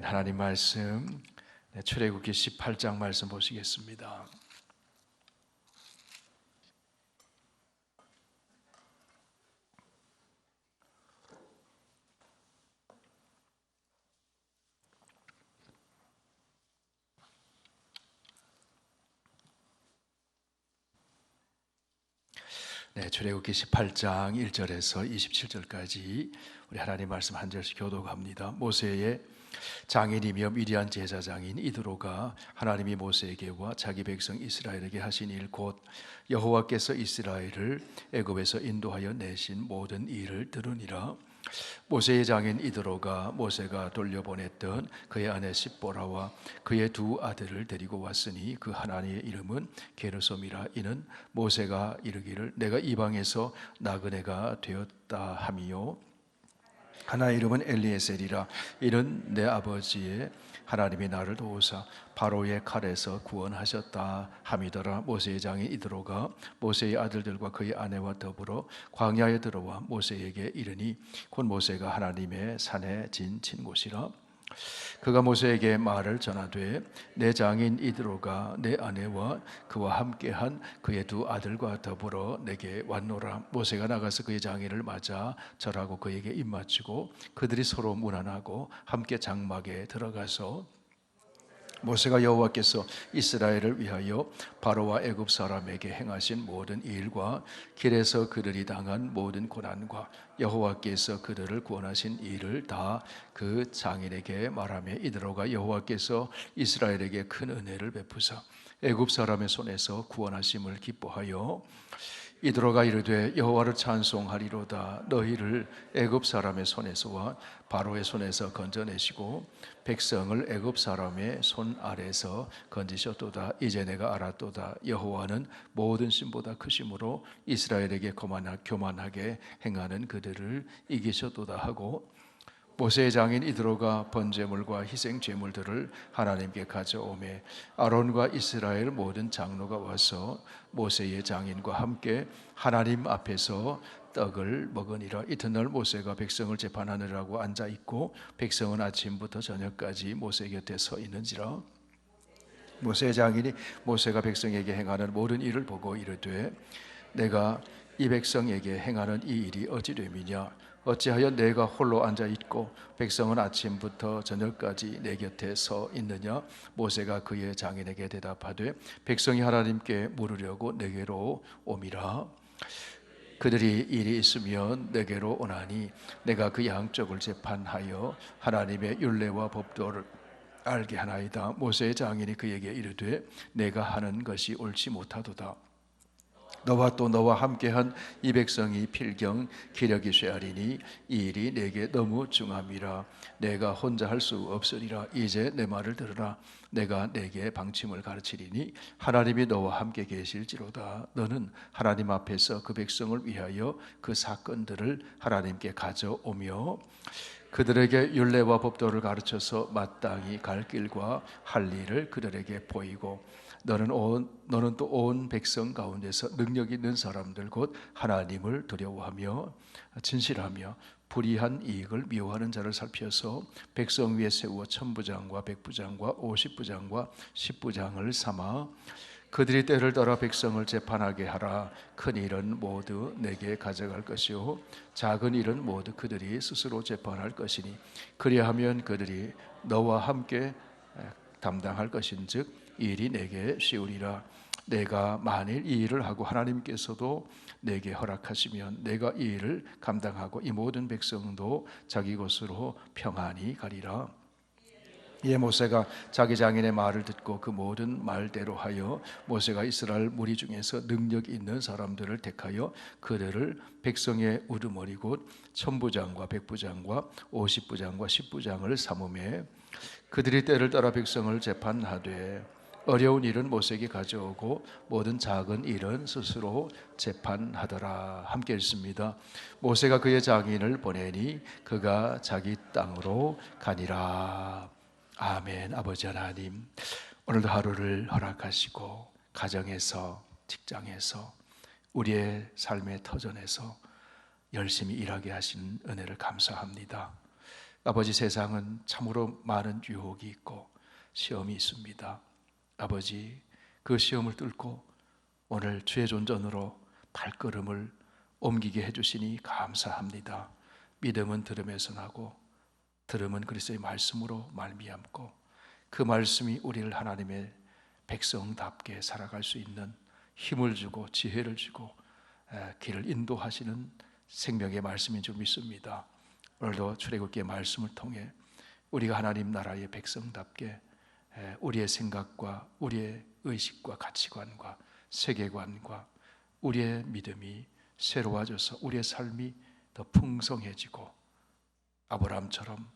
아멘. 하나님 말씀 출애굽기 18장 말씀 보시겠습니다. 출애굽기 18장 1절에서 27절까지 우리 하나님 말씀 한 절씩 교독합니다. 모세의 장인이며 미디안 제사장인 이드로가 하나님이 모세에게와 자기 백성 이스라엘에게 하신 일 곧 여호와께서 이스라엘을 애굽에서 인도하여 내신 모든 일을 들으니라. 모세의 장인 이드로가 모세가 돌려보냈던 그의 아내 십보라와 그의 두 아들을 데리고 왔으니 그 하나님의 이름은 게르솜이라. 이는 모세가 이르기를 내가 이방에서 나그네가 되었다 함이요 하나의 이름은 엘리에셀이라. 이는 내 아버지의 하나님이 나를 도우사 바로의 칼에서 구원하셨다 함이더라. 모세의 장인 이드로가 모세의 아들들과 그의 아내와 더불어 광야에 들어와 모세에게 이르니 곧 모세가 하나님의 산에 진 곳이라. 그가 모세에게 말을 전하되 내 장인 이드로가 내 아내와 그와 함께한 그의 두 아들과 더불어 내게 왔노라. 모세가 나가서 그의 장인을 맞아 절하고 그에게 입맞추고 그들이 서로 문안하고 함께 장막에 들어가서 모세가 여호와께서 이스라엘을 위하여 바로와 애굽 사람에게 행하신 모든 일과 길에서 그들이 당한 모든 고난과 여호와께서 그들을 구원하신 일을 다 그 장인에게 말하며 이드로가 여호와께서 이스라엘에게 큰 은혜를 베푸사 애굽 사람의 손에서 구원하심을 기뻐하여 이드로가 이르되 여호와를 찬송하리로다. 너희를 애굽 사람의 손에서와 바로의 손에서 건져내시고 백성을 애굽 사람의 손 아래서 건지셨도다. 이제 내가 알았도다. 여호와는 모든 신보다 크심으로 이스라엘에게 교만하게 행하는 그들을 이기셨도다 하고 모세의 장인 이드로가 번제물과 희생 제물들을 하나님께 가져오매 아론과 이스라엘 모든 장로가 와서 모세의 장인과 함께 하나님 앞에서 떡을 먹으니라. 이튿날 모세가 백성을 재판하느라고 앉아 있고 백성은 아침부터 저녁까지 모세 곁에 서 있는지라. 모세의 장인이 모세가 백성에게 행하는 모든 일을 보고 이르되 내가 이 백성에게 행하는 이 일이 어찌됨이냐. 어찌하여 내가 홀로 앉아 있고 백성은 아침부터 저녁까지 내 곁에 서 있느냐. 모세가 그의 장인에게 대답하되 백성이 하나님께 물으려고 내게로 오미라. 그들이 일이 있으면 내게로 오나니 내가 그 양쪽을 재판하여 하나님의 율례와 법도를 알게 하나이다. 모세의 장인이 그에게 이르되 내가 하는 것이 옳지 못하도다. 너와 또 너와 함께한 이 백성이 필경 기력이 쇠하리니 이 일이 내게 너무 중함이라. 내가 혼자 할 수 없으리라. 이제 내 말을 들으라. 내가 내게 방침을 가르치리니 하나님이 너와 함께 계실지로다. 너는 하나님 앞에서 그 백성을 위하여 그 사건들을 하나님께 가져오며 그들에게 율례와 법도를 가르쳐서 마땅히 갈 길과 할 일을 그들에게 보이고 너는 또 온 백성 가운데서 능력 있는 사람들 곧 하나님을 두려워하며 진실하며 불의한 이익을 미워하는 자를 살펴서 백성 위에 세워 천부장과 백부장과 50부장과 10부장을 삼아 그들이 때를 따라 백성을 재판하게 하라. 큰 일은 모두 내게 가져갈 것이요 작은 일은 모두 그들이 스스로 재판할 것이니 그리하면 그들이 너와 함께 담당할 것인즉 이 일이 내게 쉬우리라. 내가 만일 이 일을 하고 하나님께서도 내게 허락하시면 내가 이 일을 감당하고 이 모든 백성도 자기 곳으로 평안히 가리라. 이에 모세가 자기 장인의 말을 듣고 그 모든 말대로 하여 모세가 이스라엘 무리 중에서 능력 있는 사람들을 택하여 그들을 백성의 우두머리 곧 천부장과 백부장과 50부장과 10부장을 삼음해 그들이 때를 따라 백성을 재판하되 어려운 일은 모세에게 가져오고 모든 작은 일은 스스로 재판하더라. 함께 읽습니다. 모세가 그의 장인을 보내니 그가 자기 땅으로 가니라. 아멘. 아버지 하나님, 오늘도 하루를 허락하시고 가정에서 직장에서 우리의 삶의 터전에서 열심히 일하게 하신 은혜를 감사합니다. 아버지, 세상은 참으로 많은 유혹이 있고 시험이 있습니다. 아버지, 그 시험을 뚫고 오늘 주의 존전으로 발걸음을 옮기게 해주시니 감사합니다. 믿음은 들음에서 나고 들음은 그리스도의 말씀으로 말미암고 그 말씀이 우리를 하나님의 백성답게 살아갈 수 있는 힘을 주고 지혜를 주고 길을 인도하시는 생명의 말씀인 줄 믿습니다. 오늘도 출애굽기의 말씀을 통해 우리가 하나님 나라의 백성답게 우리의 생각과 우리의 의식과 가치관과 세계관과 우리의 믿음이 새로워져서 우리의 삶이 더 풍성해지고 아브라함처럼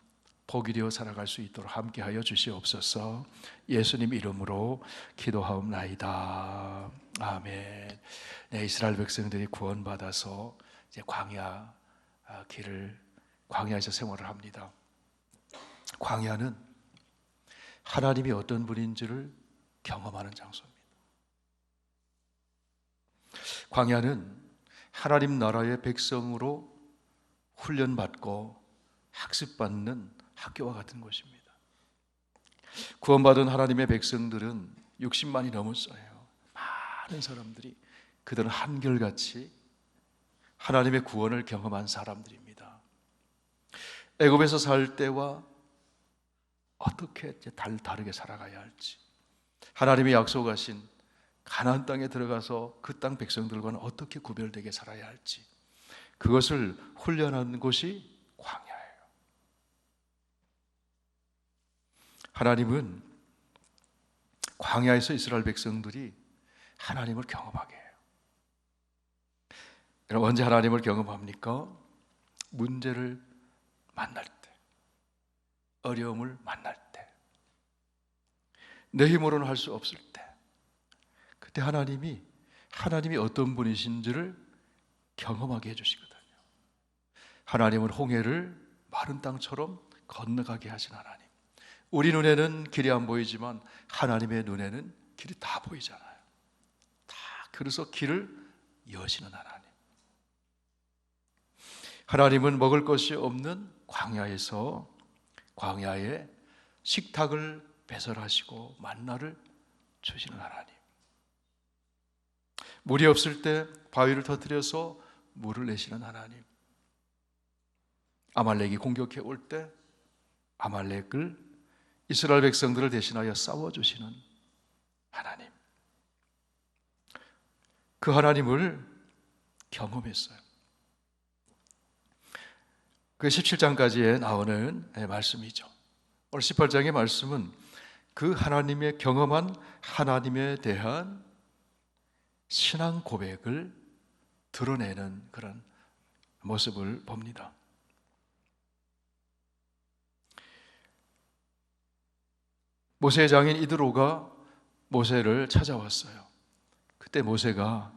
복이 되어 살아갈 수 있도록 함께하여 주시옵소서. 예수님 이름으로 기도하옵나이다. 아멘. 네, 이스라엘 백성들이 구원받아서 이제 광야에서 생활을 합니다. 광야는 하나님이 어떤 분인지를 경험하는 장소입니다. 광야는 하나님 나라의 백성으로 훈련받고 학습받는 학교와 같은 곳입니다. 구원받은 하나님의 백성들은 60만이 넘었어요. 많은 사람들이, 그들은 한결같이 하나님의 구원을 경험한 사람들입니다. 애굽에서 살 때와 어떻게 다르게 살아가야 할지, 하나님이 약속하신 가나안 땅에 들어가서 그 땅 백성들과는 어떻게 구별되게 살아야 할지, 그것을 훈련하는 곳이 광야예요. 하나님은 광야에서 이스라엘 백성들이 하나님을 경험하게 해요. 여러분, 언제 하나님을 경험합니까? 문제를 만날 때, 어려움을 만날 때, 내 힘으로는 할 수 없을 때, 그때 하나님이 어떤 분이신지를 경험하게 해주시거든요. 하나님은 홍해를 마른 땅처럼 건너가게 하신 하나님. 우리 눈에는 길이 안 보이지만 하나님의 눈에는 길이 다 보이잖아요. 그래서 길을 여시는 하나님. 하나님은 먹을 것이 없는 광야에 식탁을 배설하시고 만나를 주시는 하나님. 물이 없을 때 바위를 터뜨려서 물을 내시는 하나님. 아말렉이 공격해 올 때 아말렉을 이스라엘 백성들을 대신하여 싸워주시는 하나님. 그 하나님을 경험했어요. 그 17장까지에 나오는 말씀이죠. 오늘 18장의 말씀은 그 하나님의 경험한 하나님에 대한 신앙 고백을 드러내는 그런 모습을 봅니다. 모세의 장인 이드로가 모세를 찾아왔어요. 그때 모세가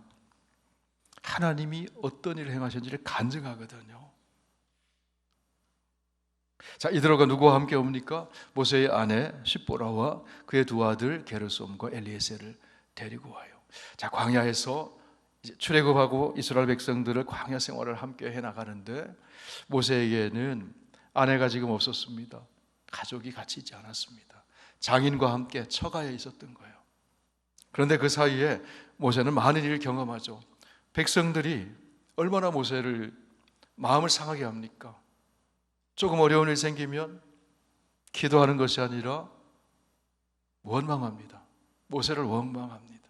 하나님이 어떤 일을 행하셨는지를 간증하거든요. 자, 이드로가 누구와 함께 옵니까? 모세의 아내 십보라와 그의 두 아들 게르솜과 엘리에셀을 데리고 와요. 자, 광야에서 이제 출애굽하고 이스라엘 백성들을 광야 생활을 함께 해나가는데 모세에게는 아내가 지금 없었습니다. 가족이 같이 있지 않았습니다. 장인과 함께 처가에 있었던 거예요. 그런데 그 사이에 모세는 많은 일을 경험하죠. 백성들이 얼마나 모세를 마음을 상하게 합니까? 조금 어려운 일 생기면 기도하는 것이 아니라 원망합니다. 모세를 원망합니다.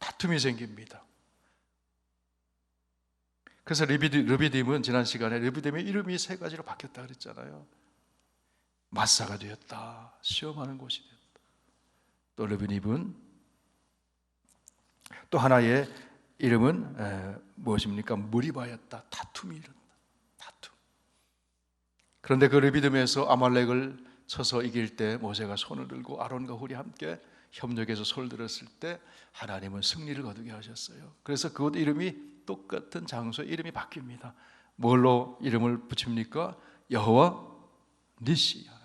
다툼이 생깁니다. 그래서 르비딤은 지난 시간에 르비딤의 이름이 세 가지로 바뀌었다 그랬잖아요. 마사가 되었다. 시험하는 곳이 되었다. 또 르비딤은 또 하나의 이름은 무엇입니까? 무리바였다. 다툼이 일어난다. 다툼. 그런데 그 르비딤에서 아말렉을 쳐서 이길 때 모세가 손을 들고 아론과 훌이 함께 협력해서 손을 들었을 때 하나님은 승리를 거두게 하셨어요. 그래서 그곳 이름이 똑같은 장소에 이름이 바뀝니다. 뭘로 이름을 붙입니까? 여호와 니시 하나님.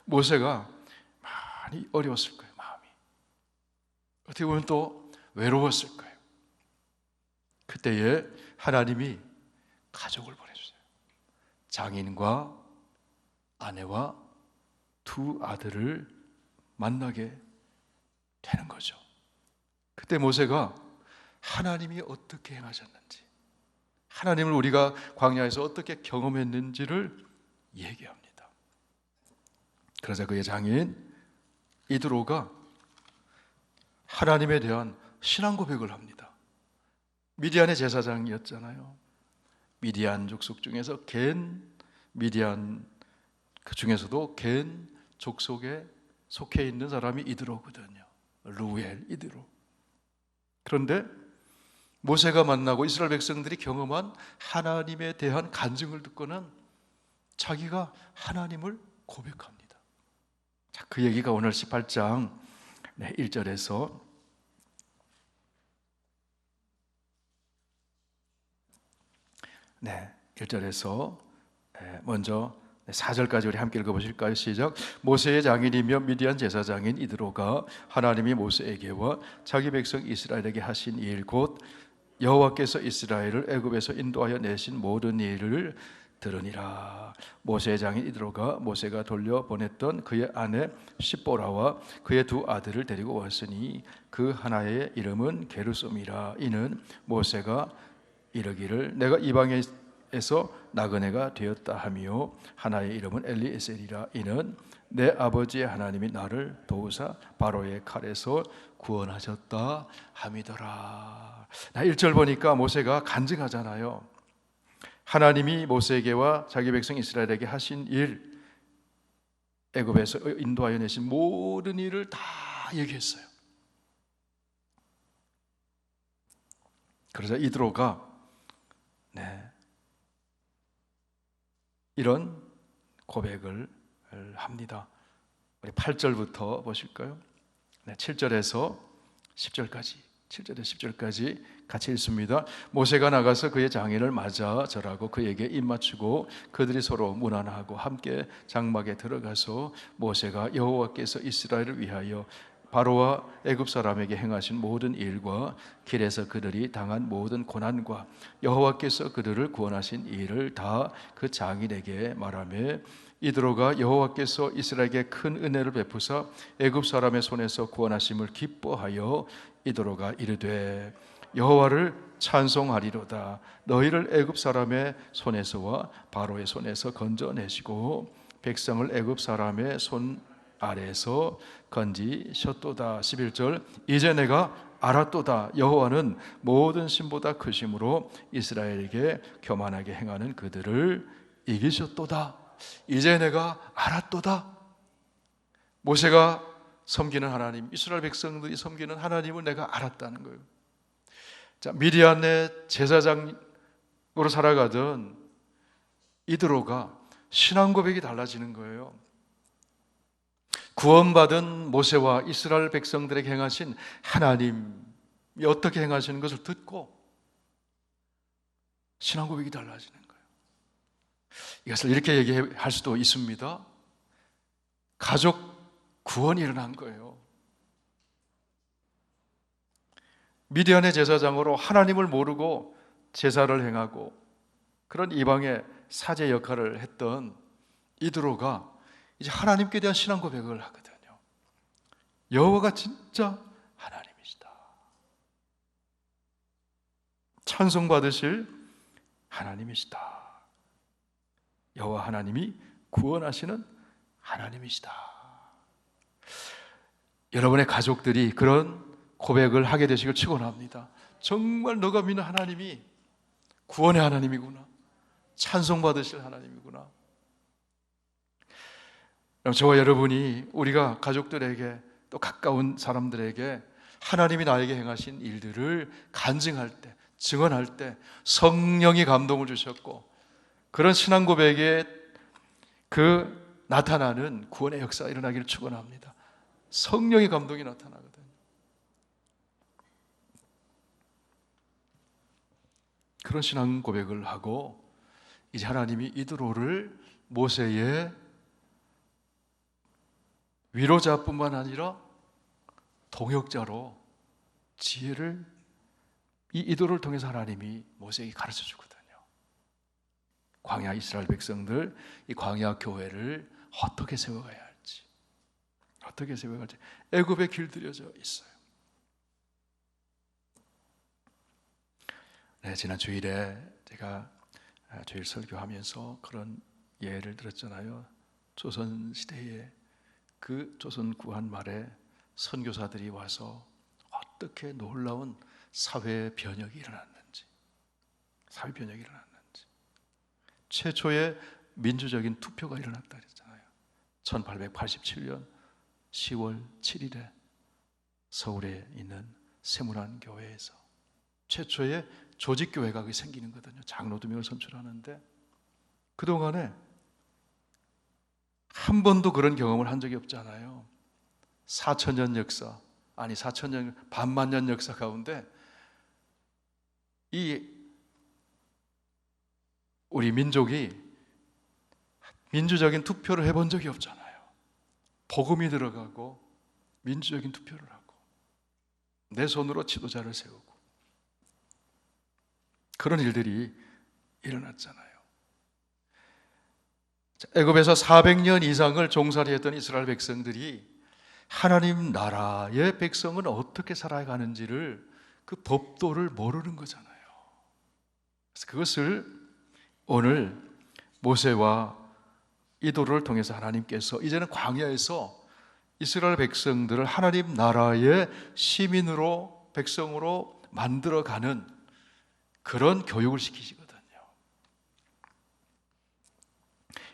모세가 많이 어려웠을 거예요. 마음이 어떻게 보면 또 외로웠을 거예요. 그때에 하나님이 가족을 보내주세요. 장인과 아내와 두 아들을 만나게 되는 거죠. 그때 모세가 하나님이 어떻게 행하셨는지, 하나님을 우리가 광야에서 어떻게 경험했는지를 얘기합니다. 그러자 그의 장인 이드로가 하나님에 대한 신앙 고백을 합니다. 미디안의 제사장이었잖아요. 미디안 족속 중에서 미디안 그 중에서도 겐 족속에 속해 있는 사람이 이드로거든요. 루엘 이드로. 그런데 모세가 만나고 이스라엘 백성들이 경험한 하나님에 대한 간증을 듣고는 자기가 하나님을 고백합니다. 자, 그 얘기가 오늘 18장 1절에서 1절에서 먼저 4절까지 우리 함께 읽어보실까요? 시작. 모세의 장인이며 미디안 제사장인 이드로가 하나님이 모세에게와 자기 백성 이스라엘에게 하신 일 곧 여호와께서 이스라엘을 애굽에서 인도하여 내신 모든 일을 들으니라. 모세의 장인 이드로가 모세가 돌려보냈던 그의 아내 십보라와 그의 두 아들을 데리고 왔으니 그 하나의 이름은 게르솜이라. 이는 모세가 이르기를 내가 이방에서 나그네가 되었다 하며 하나의 이름은 엘리에셀이라. 이는 내 아버지의 하나님이 나를 도우사 바로의 칼에서 구원하셨다 함이더라. 1절 보니까 모세가 간증하잖아요. 하나님이 모세에게와 자기 백성 이스라엘에게 하신 일, 애굽에서 인도하여 내신 모든 일을 다 얘기했어요. 그러자 이드로가 이런 고백을 합니다. 우리 8절부터 보실까요? 7절에서 10절까지 7절에서 10절까지 같이 읽습니다. 모세가 나가서 그의 장인을 맞아 절하고 그에게 입맞추고 그들이 서로 문안하고 함께 장막에 들어가서 모세가 여호와께서 이스라엘을 위하여 바로와 애굽 사람에게 행하신 모든 일과 길에서 그들이 당한 모든 고난과 여호와께서 그들을 구원하신 일을 다 그 장인에게 말하며 이드로가 여호와께서 이스라엘에게 큰 은혜를 베푸사 애굽 사람의 손에서 구원하심을 기뻐하여 이드로가 이르되 여호와를 찬송하리로다. 너희를 애굽 사람의 손에서와 바로의 손에서 건져내시고 백성을 애굽 사람의 손 아래에서 건지셨도다. 11절 이제 내가 알았도다. 여호와는 모든 신보다 크심으로 이스라엘에게 교만하게 행하는 그들을 이기셨도다. 이제 내가 알았도다. 모세가 섬기는 하나님, 이스라엘 백성들이 섬기는 하나님을 내가 알았다는 거예요. 자, 미디안의 제사장으로 살아가던 이드로가 신앙 고백이 달라지는 거예요. 구원받은 모세와 이스라엘 백성들에게 행하신 하나님이 어떻게 행하시는 것을 듣고 신앙 고백이 달라지는 거예요. 이것을 이렇게 얘기할 수도 있습니다. 가족 구원이 일어난 거예요. 미디안의 제사장으로 하나님을 모르고 제사를 행하고 그런 이방의 사제 역할을 했던 이드로가 이제 하나님께 대한 신앙 고백을 하거든요. 여호와가 진짜 하나님이시다. 찬송받으실 하나님이시다. 여호와 하나님이 구원하시는 하나님이시다. 여러분의 가족들이 그런 고백을 하게 되시길 축원합니다. 정말 너가 믿는 하나님이 구원의 하나님이구나. 찬송받으실 하나님이구나. 저와 여러분이 우리가 가족들에게 또 가까운 사람들에게 하나님이 나에게 행하신 일들을 간증할 때, 증언할 때 성령이 감동을 주셨고 그런 신앙 고백에 그 나타나는 구원의 역사가 일어나기를 축원합니다. 성령의 감동이 나타나거든요. 그런 신앙 고백을 하고 이제 하나님이 이드로를 모세의 위로자뿐만 아니라 동역자로 지혜를 이 이도를 통해서 하나님이 모세에게 가르쳐 주거든요. 광야 이스라엘 백성들, 이 광야 교회를 어떻게 세워가야 할지, 어떻게 세워가야 할지 애굽에 길들여져 있어요. 네, 지난 주일에 제가 주일 설교하면서 그런 예를 들었잖아요. 조선시대에 그 조선 구한 말에 선교사들이 와서 어떻게 놀라운 사회 변혁이 일어났는지, 최초의 민주적인 투표가 일어났다 그랬잖아요. 1887년 10월 7일에 서울에 있는 세문안 교회에서 최초의 조직교회가 생기는 거거든요. 장로 2명을 선출하는데 그동안에 한 번도 그런 경험을 한 적이 없잖아요. 4천년 역사, 아니 4천년, 반만년 역사 가운데 이 우리 민족이 민주적인 투표를 해본 적이 없잖아요. 복음이 들어가고 민주적인 투표를 하고 내 손으로 지도자를 세우고 그런 일들이 일어났잖아요. 애굽에서 400년 이상을 종살이 했던 이스라엘 백성들이 하나님 나라의 백성은 어떻게 살아가는지를 그 법도를 모르는 거잖아요. 그래서 그것을 오늘 모세와 이도를 통해서 하나님께서 이제는 광야에서 이스라엘 백성들을 하나님 나라의 시민으로, 백성으로 만들어가는 그런 교육을 시키시거든요.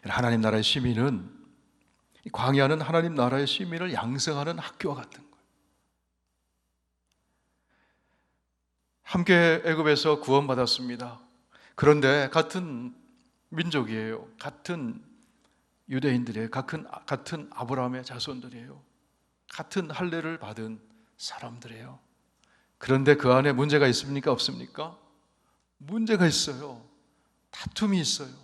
하나님 나라의 시민은, 광야는 하나님 나라의 시민을 양성하는 학교와 같은 거예요. 함께 애굽에서 구원받았습니다. 그런데 같은 민족이에요. 같은 유대인들이에요. 같은 아브라함의 자손들이에요. 같은 할례를 받은 사람들이에요. 그런데 그 안에 문제가 있습니까? 없습니까? 문제가 있어요. 다툼이 있어요.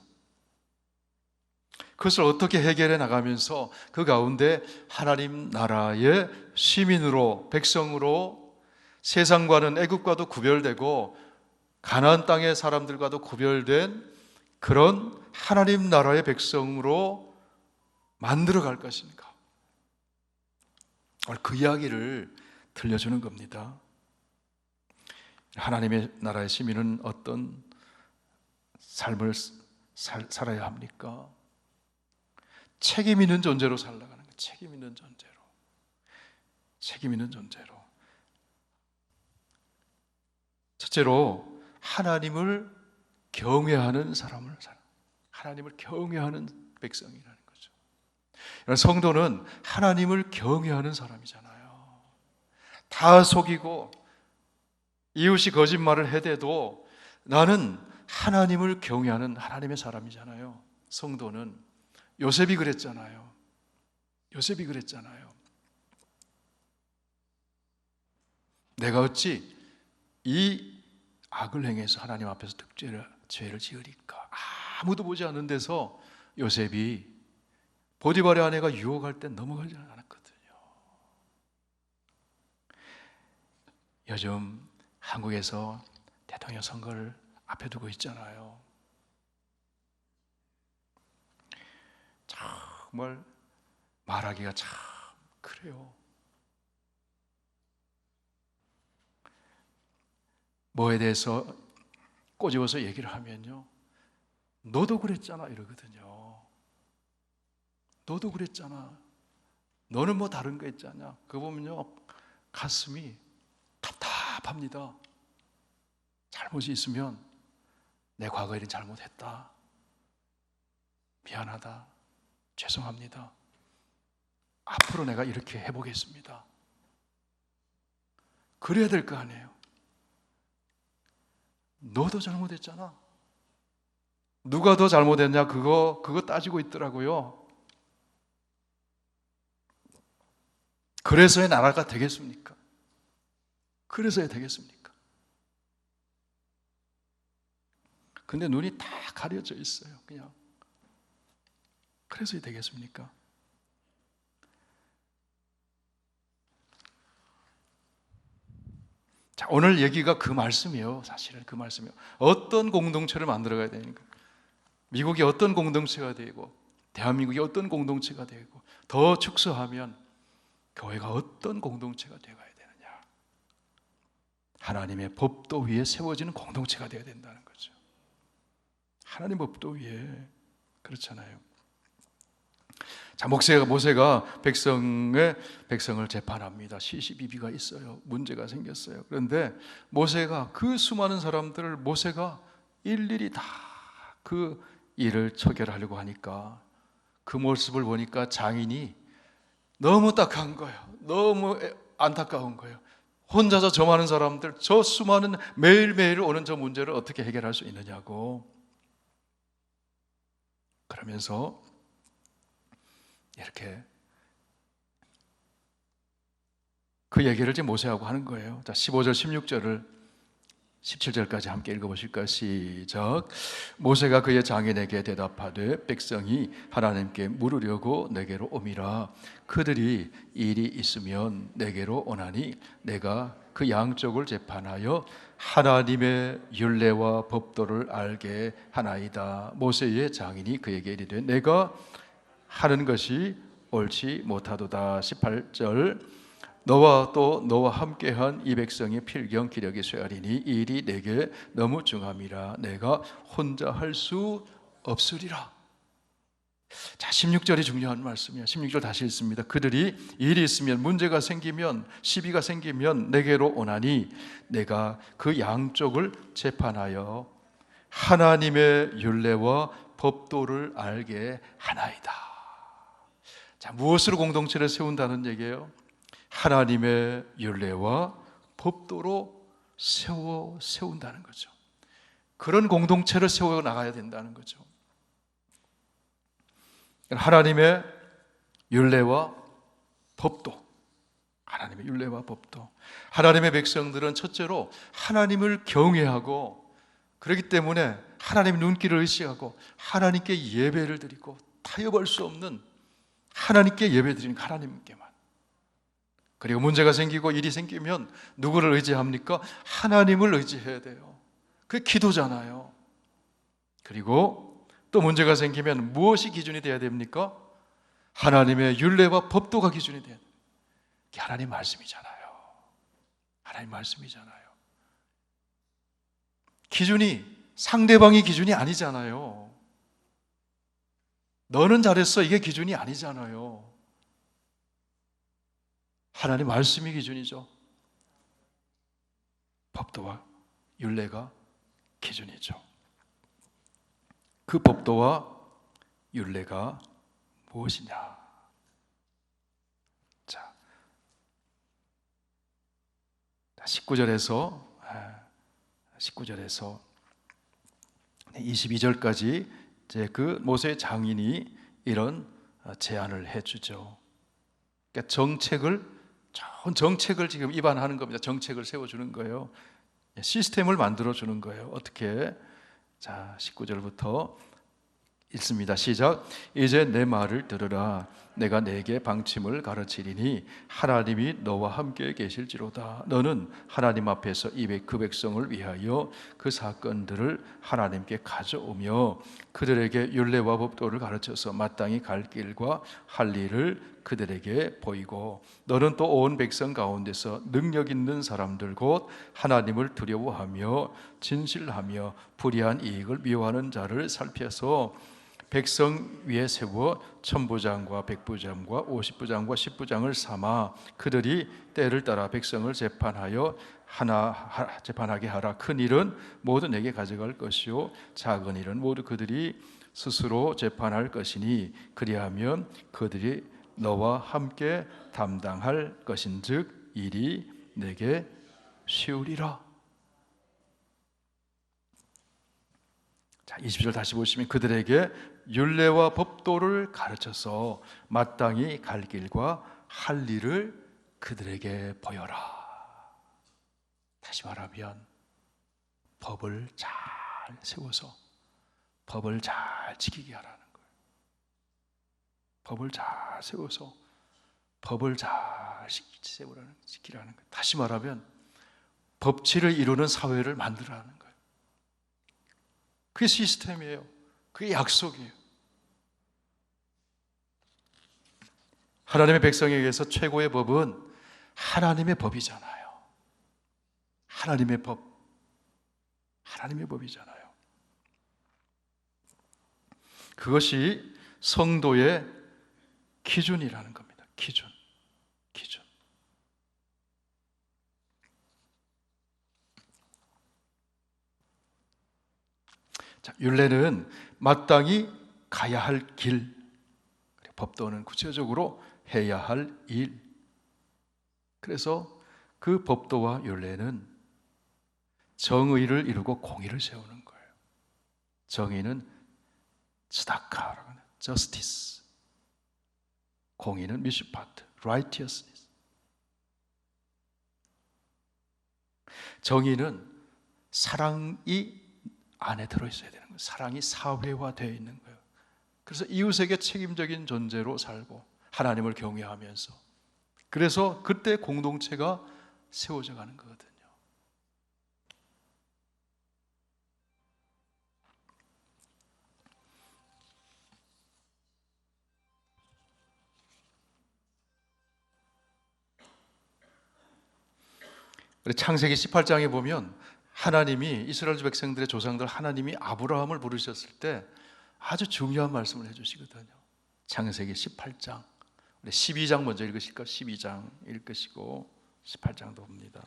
그것을 어떻게 해결해 나가면서 그 가운데 하나님 나라의 시민으로, 백성으로 세상과는 애국과도 구별되고 가나안 땅의 사람들과도 구별된 그런 하나님 나라의 백성으로 만들어 갈 것인가? 그 이야기를 들려주는 겁니다. 하나님의 나라의 시민은 어떤 삶을 살아야 합니까? 책임 있는 존재로 살아가는 거예요. 책임 있는 존재로. 첫째로 하나님을 경외하는 사람을 하나님을 경외하는 백성이라는 거죠. 성도는 하나님을 경외하는 사람이잖아요. 다 속이고 이웃이 거짓말을 해대도 나는 하나님을 경외하는 하나님의 사람이잖아요. 성도는 요셉이 그랬잖아요. 내가 어찌 이 악을 행해서 하나님 앞에서 죄를 지으리까. 아무도 보지 않는 데서 요셉이 보디발의 아내가 유혹할 때 넘어가지 않았거든요. 요즘 한국에서 대통령 선거를 앞에 두고 있잖아요. 정말 말하기가 참 그래요. 뭐에 대해서 꼬집어서 얘기를 하면요, 너도 그랬잖아 이러거든요. 너도 그랬잖아. 너는 뭐 다른 거 있잖아. 그거 보면요, 가슴이 답답합니다. 잘못이 있으면 내 과거에 이런 잘못했다, 미안하다, 죄송합니다, 앞으로 내가 이렇게 해보겠습니다. 그래야 될 거 아니에요. 너도 잘못했잖아. 누가 더 잘못했냐, 그거 따지고 있더라고요. 그래서야 나라가 되겠습니까? 근데 눈이 다 가려져 있어요. 그냥 그래서야 되겠습니까? 자, 오늘 얘기가 그 말씀이에요. 사실은 그 말씀이에요. 어떤 공동체를 만들어가야 되는가? 미국이 어떤 공동체가 되고 대한민국이 어떤 공동체가 되고 더 축소하면 교회가 어떤 공동체가 되어가야 되느냐? 하나님의 법도 위에 세워지는 공동체가 되어야 된다는 거죠. 하나님 법도 위에. 그렇잖아요. 자, 모세가 백성을 재판합니다. 시시비비가 있어요. 문제가 생겼어요. 그런데 모세가 그 수많은 사람들을 모세가 일일이 다 그 일을 처결하려고 하니까 그 모습을 보니까 장인이 너무 딱한 거예요. 너무 안타까운 거예요. 혼자서 저 많은 사람들, 저 수많은 매일매일 오는 저 문제를 어떻게 해결할 수 있느냐고. 그러면서 이렇게 그 얘기를 이제 모세하고 하는 거예요. 자, 15절, 16절을 17절까지 함께 읽어보실까요? 시작. 모세가 그의 장인에게 대답하되 백성이 하나님께 물으려고 내게로 오미라. 그들이 일이 있으면 내게로 오나니 내가 그 양쪽을 재판하여 하나님의 율례와 법도를 알게 하나이다. 모세의 장인이 그에게 이르되 내가 하는 것이 옳지 못하도다. 18절. 너와 또 너와 함께한 이 백성의 필경 기력이 쇠하리니 이 일이 내게 너무 중함이라. 내가 혼자 할 수 없으리라. 자, 16절이 중요한 말씀이에요. 16절 다시 읽습니다. 그들이 일이 있으면, 문제가 생기면, 시비가 생기면 내게로 오나니 내가 그 양쪽을 재판하여 하나님의 율례와 법도를 알게 하나이다. 자, 무엇으로 공동체를 세운다는 얘기예요? 하나님의 율례와 법도로 세운다는 거죠. 그런 공동체를 세워 나가야 된다는 거죠. 하나님의 율례와 법도, 하나님의 율례와 법도. 하나님의 백성들은 첫째로 하나님을 경외하고, 그렇기 때문에 하나님의 눈길을 의식하고 하나님께 예배를 드리고, 타협할 수 없는 하나님께 예배 드리는 하나님께만. 그리고 문제가 생기고 일이 생기면 누구를 의지합니까? 하나님을 의지해야 돼요. 그게 기도잖아요. 그리고 또 문제가 생기면 무엇이 기준이 되어야 됩니까? 하나님의 율례와 법도가 기준이 돼야 돼요. 그게 하나님 말씀이잖아요. 하나님 말씀이잖아요. 기준이 상대방이 기준이 아니잖아요. 너는 잘했어, 이게 기준이 아니잖아요. 하나님 말씀이 기준이죠. 법도와 율례가 기준이죠. 그 법도와 율례가 무엇이냐? 자, 19절에서 22절까지 이제 그 모세의 장인이 이런 제안을 해주죠. 그러니까 좋은 정책을 지금 입안하는 겁니다. 정책을 세워주는 거예요. 시스템을 만들어주는 거예요. 어떻게? 자, 19절부터 읽습니다. 시작. 이제 내 말을 들으라. 내가 내게 방침을 가르치리니 하나님이 너와 함께 계실지로다. 너는 하나님 앞에서 그 백성을 위하여 그 사건들을 하나님께 가져오며 그들에게 율례와 법도를 가르쳐서 마땅히 갈 길과 할 일을 그들에게 보이고, 너는 또 온 백성 가운데서 능력 있는 사람들 곧 하나님을 두려워하며 진실하며 불의한 이익을 미워하는 자를 살펴서 백성 위에 세워 천부장과 백부장과 50부장과 10부장을 삼아 그들이 때를 따라 백성을 재판하게 하라. 큰 일은 모두 내게 가져갈 것이요 작은 일은 모두 그들이 스스로 재판할 것이니 그리하면 그들이 너와 함께 담당할 것인즉 일이 내게 쉬우리라. 자, 20절 다시 보시면 그들에게 율례와 법도를 가르쳐서 마땅히 갈 길과 할 일을 그들에게 보여라. 다시 말하면 법을 잘 세워서 법을 잘 지키게 하라는 거예요. 법을 잘 세워서 법을 잘 지키라는 거예요. 다시 말하면 법치를 이루는 사회를 만들어라는 거예요. 그게 시스템이에요. 그게 약속이에요. 하나님의 백성에게서 최고의 법은 하나님의 법이잖아요. 하나님의 법. 하나님의 법이잖아요. 그것이 성도의 기준이라는 겁니다. 기준. 자, 율례는 마땅히 가야 할 길, 법도는 구체적으로 해야 할 일. 그래서 그 법도와 율례는 정의를 이루고 공의를 세우는 거예요. 정의는 츠다카라고 하는 justice, 공의는 미슈파트, righteousness. 정의는 사랑이 안에 들어있어야 되는 거예요. 사랑이 사회화되어 있는 거예요. 그래서 이웃에게 책임적인 존재로 살고 하나님을 경외하면서, 그래서 그때 공동체가 세워져 가는 거거든요. 창세기 18장에 보면 하나님이 이스라엘 백성들의 조상들, 하나님이 아브라함을 부르셨을 때 아주 중요한 말씀을 해주시거든요. 창세기 18장, 우리 12장 먼저 읽으실까요? 12장 읽으시고 18장도 봅니다.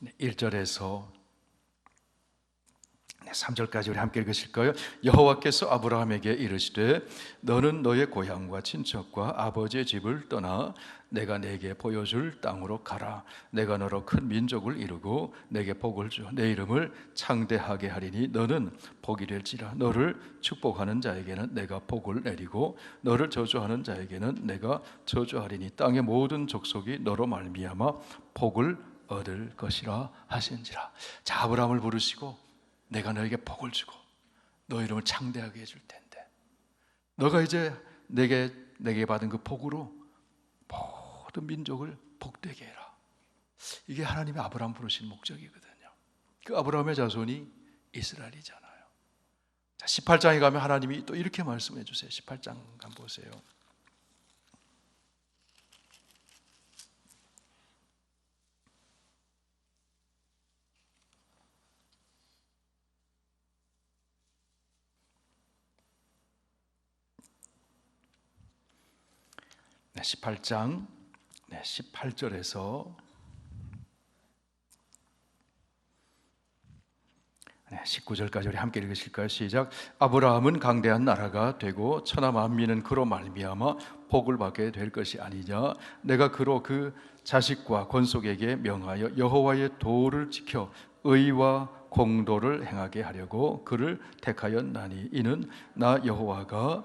네, 1절에서 3절까지 우리 함께 읽으실까요? 여호와께서 아브라함에게 이르시되 너는 너의 고향과 친척과 아버지의 집을 떠나 내가 내게 보여줄 땅으로 가라. 내가 너로 큰 민족을 이루고 내게 복을 주 내 이름을 창대하게 하리니 너는 복이 될지라. 너를 축복하는 자에게는 내가 복을 내리고 너를 저주하는 자에게는 내가 저주하리니 땅의 모든 족속이 너로 말미암아 복을 얻을 것이라 하신지라. 자, 아브라함을 부르시고 내가 너에게 복을 주고 너 이름을 창대하게 해줄 텐데 너가 이제 내게 받은 그 복으로 모든 민족을 복되게 해라. 이게 하나님의 아브라함 부르신 목적이거든요. 그 아브라함의 자손이 이스라엘이잖아요. 자, 18장에 가면 하나님이 또 이렇게 말씀해 주세요. 18장 한번 보세요. 네, 18장 18절에서 19절까지 우리 함께 읽으실까요? 시작. 아브라함은 강대한 나라가 되고 천하 만민은 그로 말미암아 복을 받게 될 것이 아니냐. 내가 그로 그 자식과 권속에게 명하여 여호와의 도를 지켜 의와 공도를 행하게 하려고 그를 택하였나니 이는 나 여호와가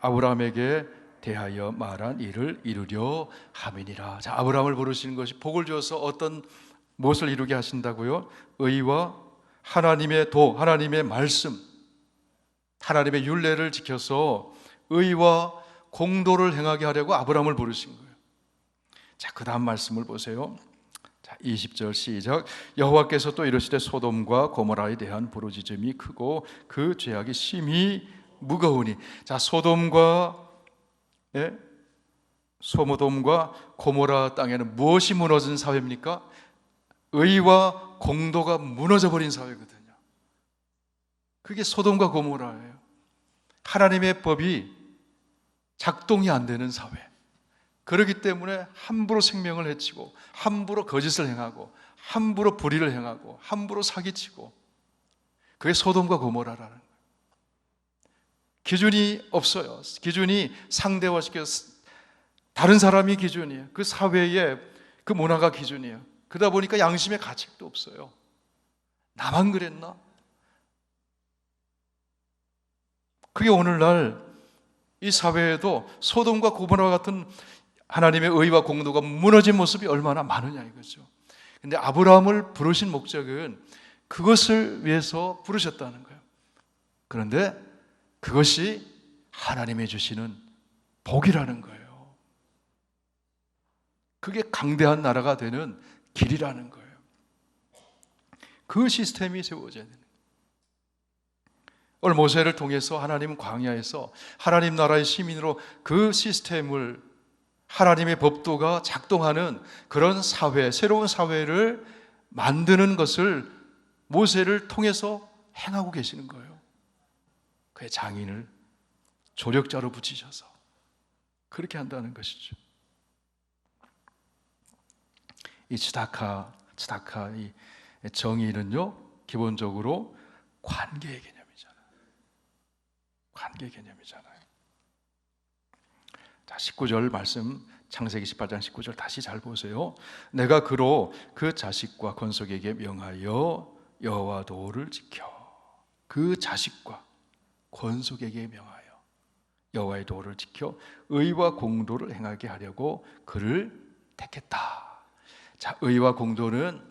아브라함에게 대하여 말한 일을 이루려 함이니라. 자, 아브라함을 부르시는 것이 복을 주어서 어떤 무엇을 이루게 하신다고요? 의와 하나님의 도, 하나님의 말씀, 하나님의 율례를 지켜서 의와 공도를 행하게 하려고 아브라함을 부르신 거예요. 자, 그 다음 말씀을 보세요. 자, 20절 시작. 여호와께서 또 이르시되 소돔과 고모라에 대한 부르짖음이 크고 그 죄악이 심히 무거우니. 자, 소돔과 고모라 땅에는 무엇이 무너진 사회입니까? 의와 공도가 무너져 버린 사회거든요. 그게 소돔과 고모라예요. 하나님의 법이 작동이 안 되는 사회. 그렇기 때문에 함부로 생명을 해치고 함부로 거짓을 행하고 함부로 불의를 행하고 함부로 사기치고, 그게 소돔과 고모라라는 거예요. 기준이 없어요. 기준이 상대화시켜서 다른 사람이 기준이에요. 그 사회의 그 문화가 기준이에요. 그러다 보니까 양심의 가책도 없어요. 나만 그랬나? 그게 오늘날 이 사회에도 소돔과 고모라 같은 하나님의 의와 공도가 무너진 모습이 얼마나 많으냐 이거죠. 근데 아브라함을 부르신 목적은 그것을 위해서 부르셨다는 거예요. 그런데 그것이 하나님이 주시는 복이라는 거예요. 그게 강대한 나라가 되는 길이라는 거예요. 그 시스템이 세워져야 되는 거예요. 오늘 모세를 통해서 하나님은 광야에서 하나님 나라의 시민으로 그 시스템을, 하나님의 법도가 작동하는 그런 사회, 새로운 사회를 만드는 것을 모세를 통해서 행하고 계시는 거예요. 그의 장인을 조력자로 붙이셔서 그렇게 한다는 것이죠. 이 츠다카 이 정의는요, 기본적으로 관계의 개념이잖아요. 관계의 개념이잖아요. 자, 19절 말씀, 창세기 18장 19절 다시 잘 보세요. 내가 그로 그 자식과 권속에게 명하여 여호와 도를 지켜. 그 자식과 권속에게 명하여 여호와의 도를 지켜 의와 공도를 행하게 하려고 그를 택했다. 자, 의와 공도는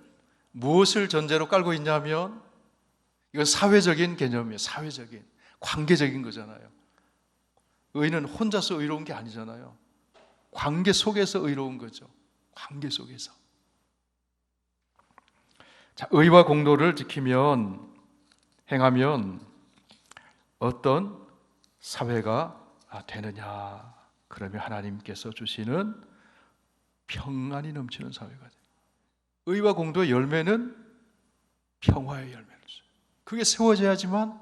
무엇을 전제로 깔고 있냐면 이건 사회적인 개념이에요. 사회적인, 관계적인 거잖아요. 의는 혼자서 의로운 게 아니잖아요. 관계 속에서 의로운 거죠. 관계 속에서. 자, 의와 공도를 지키면, 행하면 어떤 사회가 되느냐? 그러면 하나님께서 주시는 평안이 넘치는 사회가 돼요. 의와 공도의 열매는 평화의 열매를 줘요. 그게 세워져야지만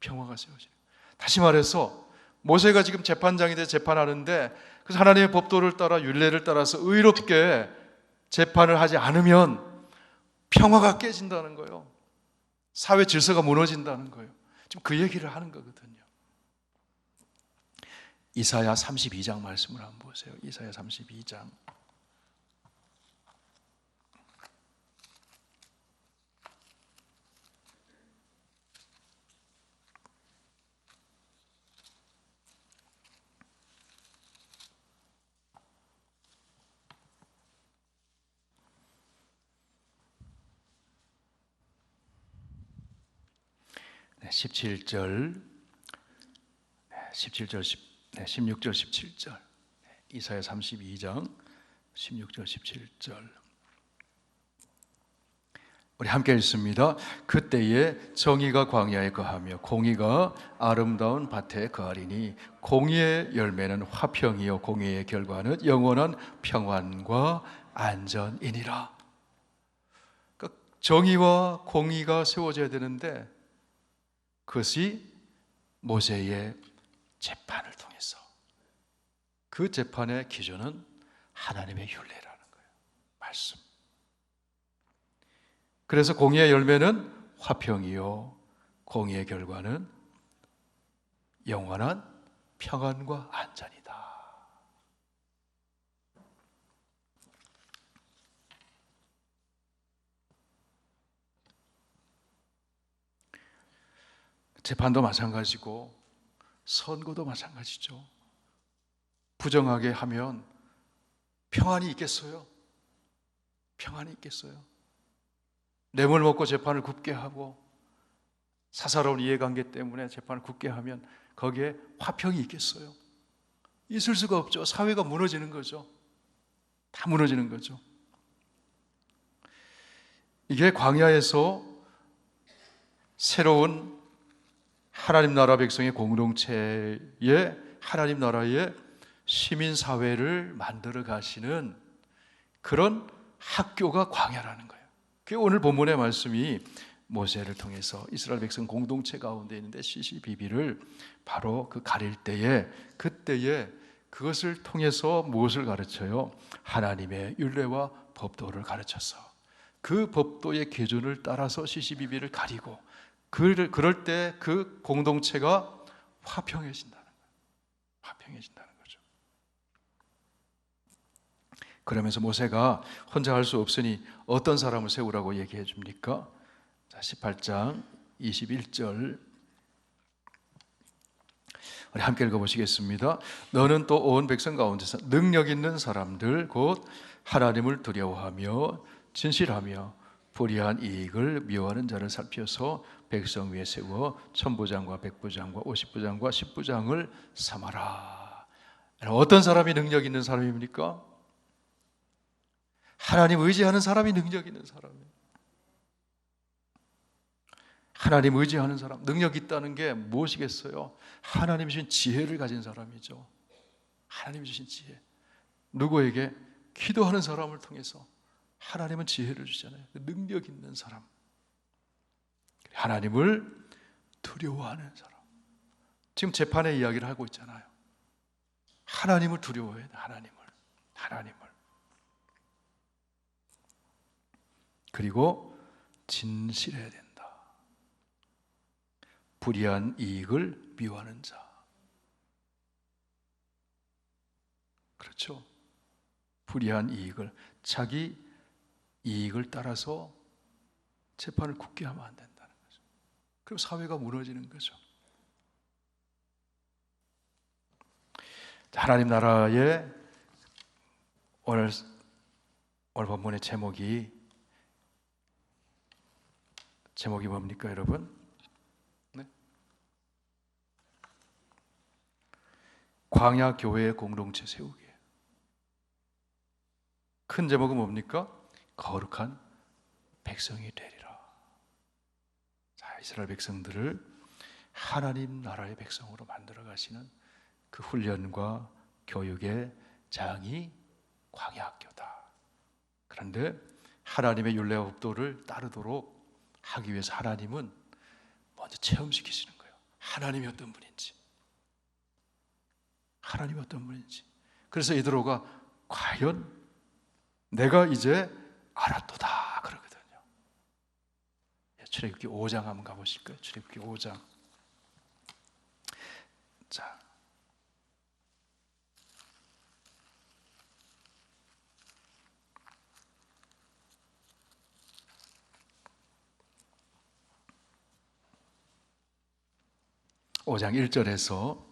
평화가 세워져요. 다시 말해서 모세가 지금 재판장이 돼서 재판하는데, 그래서 하나님의 법도를 따라 율례를 따라서 의롭게 재판을 하지 않으면 평화가 깨진다는 거예요. 사회 질서가 무너진다는 거예요. 지금 그 얘기를 하는 거거든요. 이사야 32장 말씀을 한번 보세요. 이사야 32장. 네, 16절, 16절, 17절. 이사야 32장 16절, 17절. 우리 함께 읽습니다. 그때에 정의가 광야에 거하며 공의가 아름다운 밭에 거하리니 공의의 열매는 화평이요 공의의 결과는 영원한 평안과 안전이니라. 그러니까 정의와 공의가 세워져야 되는데 그것이 모세의 재판을 통해서, 그 재판의 기준은 하나님의 율례라는 거예요. 말씀. 그래서 공의의 열매는 화평이요 공의의 결과는 영원한 평안과 안전이다. 재판도 마찬가지고 선거도 마찬가지죠. 부정하게 하면 평안이 있겠어요? 평안이 있겠어요? 뇌물 먹고 재판을 굽게 하고 사사로운 이해관계 때문에 재판을 굽게 하면 거기에 화평이 있겠어요? 있을 수가 없죠. 사회가 무너지는 거죠. 다 무너지는 거죠. 이게 광야에서 새로운 하나님 나라 백성의 공동체의 하나님 나라의 시민사회를 만들어 가시는 그런 학교가 광야라는 거예요. 그게 오늘 본문의 말씀이 모세를 통해서 이스라엘 백성 공동체 가운데 있는데 시시비비를 바로 그 가릴 때에, 그때에 그것을 통해서 무엇을 가르쳐요? 하나님의 율례와 법도를 가르쳐서 그 법도의 기준을 따라서 시시비비를 가리고 그럴 때 그 공동체가 화평해진다는 거예요. 화평해진다는 거죠. 그러면서 모세가 혼자 할 수 없으니 어떤 사람을 세우라고 얘기해 줍니까? 자, 18장 21절. 우리 함께 읽어보시겠습니다. 너는 또 온 백성 가운데서 능력 있는 사람들 곧 하나님을 두려워하며 진실하며 불의한 이익을 미워하는 자를 살펴서 백성 위에 세워 천부장과 백부장과 50부장과 10부장을 삼아라. 어떤 사람이 능력 있는 사람입니까? 하나님 의지하는 사람이 능력 있는 사람이에요. 하나님 의지하는 사람, 능력 있다는 게 무엇이겠어요? 하나님 주신 지혜를 가진 사람이죠. 하나님 주신 지혜. 누구에게? 기도하는 사람을 통해서 하나님은 지혜를 주잖아요. 능력 있는 사람, 하나님을 두려워하는 사람. 지금 재판의 이야기를 하고 있잖아요. 하나님을 두려워해야 돼. 하나님을. 그리고 진실해야 된다. 불의한 이익을 미워하는 자. 그렇죠? 불의한 이익을, 자기 이익을 따라서 재판을 굳게 하면 안 된다는 거죠. 그럼 사회가 무너지는 거죠. 하나님 나라의 오늘 본문의 제목이 뭡니까, 여러분? 네? 광야 교회의 공동체 세우기예요. 큰 제목은 뭡니까? 거룩한 백성이 되리라. 자, 이스라엘 백성들을 하나님 나라의 백성으로 만들어 가시는 그 훈련과 교육의 장이 광야학교다. 그런데 하나님의 율례와 법도를 따르도록 하기 위해서 하나님은 먼저 체험시키시는 거예요. 하나님이 어떤 분인지. 그래서 이드로가 과연 내가 이제 알았도다 그러거든요. 출애굽기 5장 한번 가보실까요? 출애굽기 5장. 자, (5장 1절에서)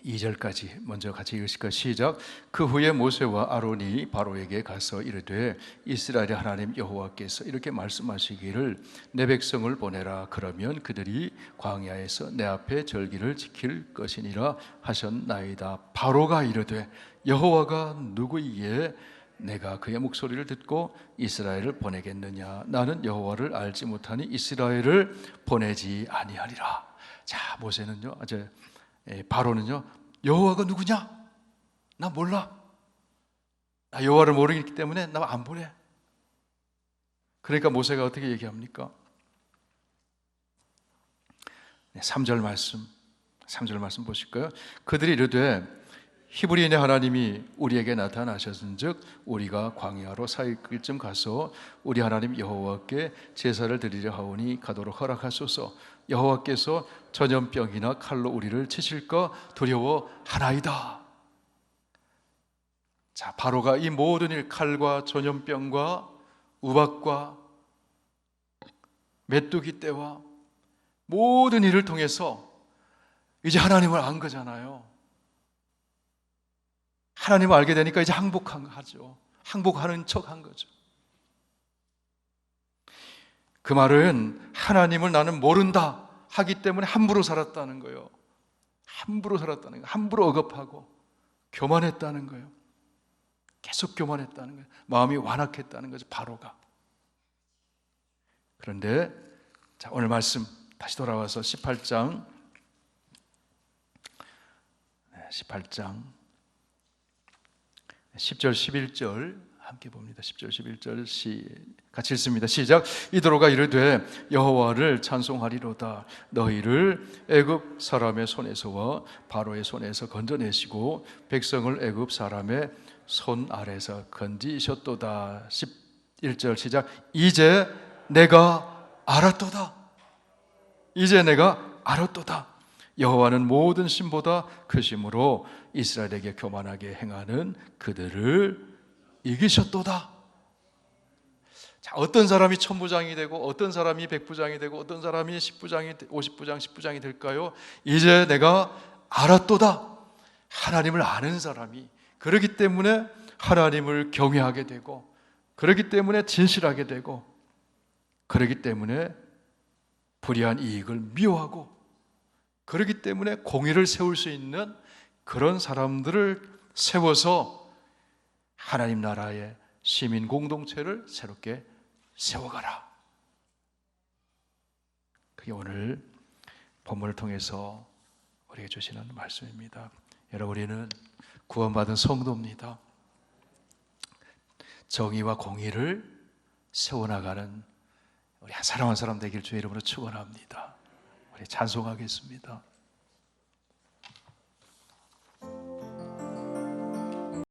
2절까지 먼저 같이 읽으실까요? 시작. 그 후에 모세와 아론이 바로에게 가서 이르되 이스라엘의 하나님 여호와께서 이렇게 말씀하시기를 내 백성을 보내라. 그러면 그들이 광야에서 내 앞에 절기를 지킬 것이니라 하셨나이다. 바로가 이르되 여호와가 누구이기에 내가 그의 목소리를 듣고 이스라엘을 보내겠느냐? 나는 여호와를 알지 못하니 이스라엘을 보내지 아니하리라. 자, 모세는요, 바로는요, 여호와가 누구냐? 나 몰라. 나 여호와를 모르기 때문에 나 안 보내. 그러니까 모세가 어떻게 얘기합니까? 3절 말씀 보실까요? 그들이 이르되 히브리인의 하나님이 우리에게 나타나셨은즉 우리가 광야로 사흘쯤 가서 우리 하나님 여호와께 제사를 드리려 하오니 가도록 허락하소서. 여호와께서 전염병이나 칼로 우리를 치실까 두려워하나이다. 자, 바로가 이 모든 일, 칼과 전염병과 우박과 메뚜기 떼와 모든 일을 통해서 이제 하나님을 안 거잖아요. 하나님을 알게 되니까 이제 항복하죠. 항복하는 척 한 거죠. 그 말은 하나님을 나는 모른다 하기 때문에 함부로 살았다는 거예요. 함부로 억압하고 교만했다는 거예요. 계속 교만했다는 거예요. 마음이 완악했다는 거죠, 바로가. 그런데 자, 오늘 말씀 다시 돌아와서 18장 10절 11절 함께 봅니다. 10절 11절 같이 읽습니다. 시작. 이도로가 이르되 여호와를 찬송하리로다. 너희를 애굽 사람의 손에서와 바로의 손에서 건져내시고 백성을 애굽 사람의 손 아래서 건지셨도다. 11절 시작. 이제 내가 알았도다. 여호와는 모든 신보다 크심으로 이스라엘에게 교만하게 행하는 그들을 이기셨도다. 자, 어떤 사람이 천부장이 되고 어떤 사람이 백부장이 되고 어떤 사람이 50부장, 10부장이 될까요? 이제 내가 알았도다. 하나님을 아는 사람이, 그렇기 때문에 하나님을 경외하게 되고, 그렇기 때문에 진실하게 되고, 그렇기 때문에 불의한 이익을 미워하고, 그렇기 때문에 공의를 세울 수 있는 그런 사람들을 세워서 하나님 나라의 시민 공동체를 새롭게 세워가라. 그게 오늘 본문을 통해서 우리에게 주시는 말씀입니다. 여러분, 우리는 구원받은 성도입니다. 정의와 공의를 세워나가는 우리 한 사람 한 사람 되길 주의 이름으로 축원합니다. 우리 찬송하겠습니다.